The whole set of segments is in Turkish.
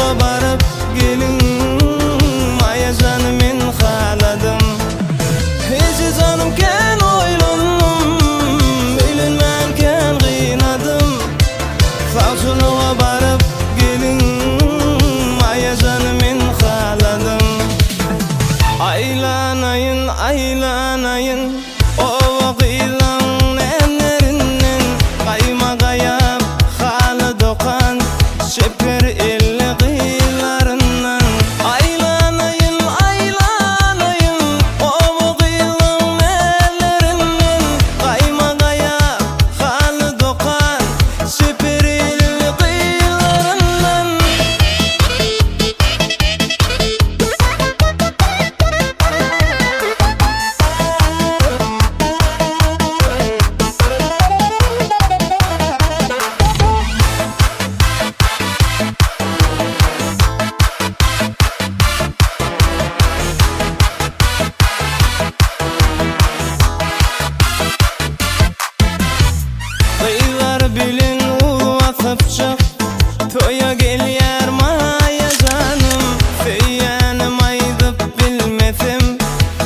Fazlalığa barıp gelin Ayacanı men xaladım Hiç canım ken oylanım Öylünmen ken gıynadım Fazlalığa barıp gelin Ayacanı men xaladım Aylanayın aylanayın O vakılan enlerinden Kayma gayab halı dokan Şeper elli kıyılarından Aylanayın aylanayın O vakılan enlerinden Kayma gayab halı dokan Şeper elli kıyılarından Kıyılar bilin ulatıp çık Toya gel yarmaya canım Feyenim aydıp bilmedim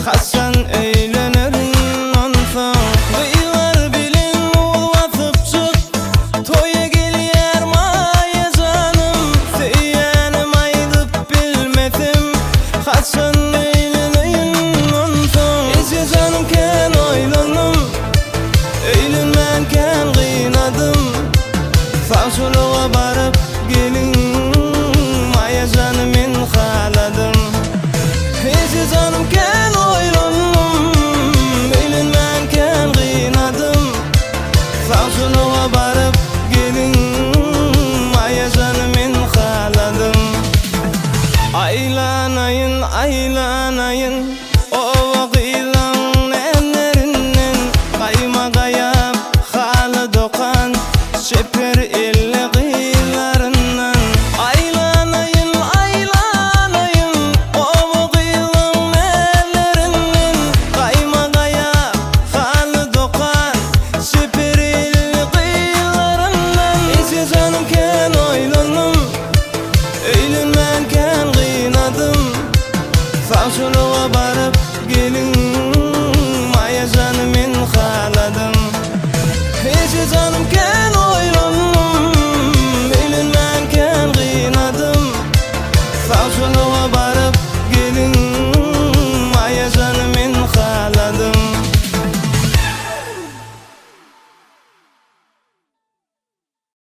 Hasan eğlenirin ondan Kıyılar bilin ulatıp çık Toya gel yarmaya canım Feyenim aydıp bilmedim Hasan eğlenirin ondan Ece canım ken oylanım Eğlenmen ken gıynadım Fazlalığa barıp gelin Ayacanı men xaladım Hiç canım ken oylanım Eğlenmen ken gıynadım Fazlalığa barıp gelin Ayacanı men xaladım Aylanayın aylanayın